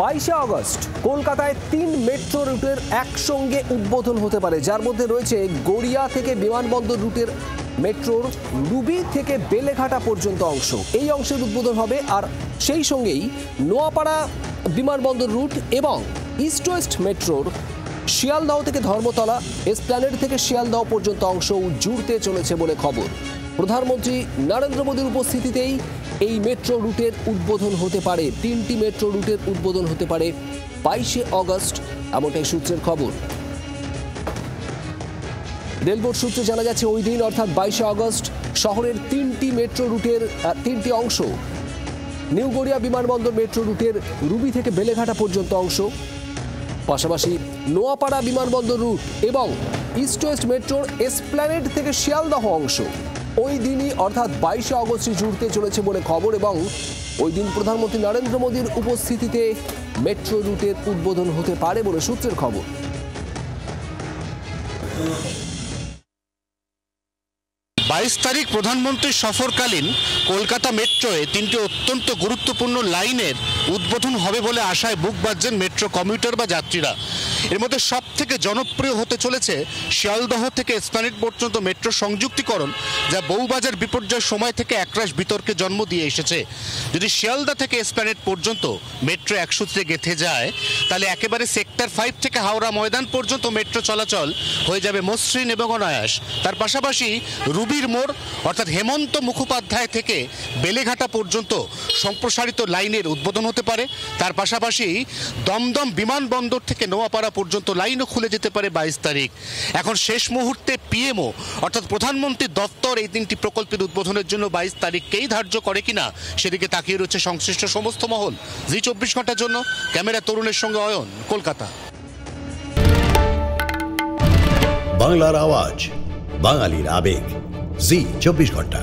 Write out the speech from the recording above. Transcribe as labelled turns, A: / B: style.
A: 22 August কলকাতায় 3 metro রুটের একসঙ্গে উদ্বোধন হতে পারে, যার মধ্যে রয়েছে গড়িয়া থেকে বিমানবন্দর রুটের মেট্রোর রুবি থেকে বেলেঘাটা পর্যন্ত অংশ। এই অংশের উদ্বোধন হবে, আর সেই সঙ্গেই নোয়াপাড়া বিমানবন্দর রুট এবং ইস্ট ওয়েস্ট মেট্রোর শিয়ালদহ থেকে ধর্মতলা, এসপ্ল্যানেড থেকে শিয়ালদহ পর্যন্ত অংশ জুড়তে চলেছে বলে খবর। প্রধানমন্ত্রী নরেন্দ্র মোদীর উপস্থিতিতেই এই মেট্রো রুটের উদ্বোধন হতে পারে। 3টি মেট্রো রুটের উদ্বোধন হতে পারে 22 আগস্ট, এমনটাই সূত্রের খবর। রেলবোর্ড সূত্রে জানা যাচ্ছে ওই দিন অর্থাৎ 22 আগস্ট শহরের 3টি মেট্রো রুটের 3টি অংশ, নিউ গড়িয়া বিমানবন্দর মেট্রো রুটের রুবি থেকে বেলেঘাটা পর্যন্ত অংশ, পাশাপাশি নোয়াপাড়া বিমানবন্দর রুট এবং ইস্ট ওয়েস্ট মেট্রোর এসপ্ল্যানেড থেকে শিয়ালদহ অংশ ওই দিনই অর্থাৎ 22 আগস্টে জুড়তে চলেছে বলে খবর। এবং ওই দিন প্রধানমন্ত্রী নরেন্দ্র মোদীর উপস্থিতিতে মেট্রো রুটের উদ্বোধন হতে পারে বলে সূত্রের খবর।
B: 22 তারিখ প্রধানমন্ত্রীর সফরকালীন কলকাতা মেট্রোয় 3টি অত্যন্ত গুরুত্বপূর্ণ লাইনের উদ্বোধন হবে বলে আশায় বুক বাঁধছেন মেট্রো কমিউটার বা যাত্রীরা। এর মধ্যে সব থেকে জনপ্রিয় হতে চলেছে শিয়ালদহ থেকে এসপ্ল্যানেড পর্যন্ত মেট্রো সংযুক্তিকরণ, যা বউবাজার বিপর্যয়ের সময় থেকে একরাশ বিতর্কে জন্ম দিয়ে এসেছে। যদি শিয়ালদহ থেকে এসপ্ল্যানেড পর্যন্ত মেট্রো এক সূত্রে গেঁথে যায়, তাহলে একেবারে সেক্টর 5 থেকে হাওড়া ময়দান পর্যন্ত মেট্রো চলাচল হয়ে যাবে মসৃণ এবং অনায়াস। তার পাশাপাশি রুবির মোড় অর্থাৎ হেমন্ত মুখোপাধ্যায় থেকে বেলেঘাটা পর্যন্ত সম্প্রসারিত লাইনের উদ্বোধন হতে পারে। তার পাশাপাশি দমদম বিমানবন্দর থেকে নোয়াপাড়া পর্যন্ত লাইনও খুলে যেতে পারে 22 তারিখ। এখন শেষ মুহূর্তে পিএমও অর্থাৎ প্রধানমন্ত্রীর দপ্তর এই 3টি প্রকল্পের উদ্বোধনের জন্য 22 তারিখকেই ধার্য করে কিনা সেদিকে তাকিয়ে রয়েছে সংশ্লিষ্ট সমস্ত মহল। জি 24 ঘন্টার জন্য ক্যামেরা তরুণের সঙ্গে অয়ন, কলকাতা।
C: বাংলার আওয়াজ, বাঙালির আবেগ, জি 24 ঘন্টা।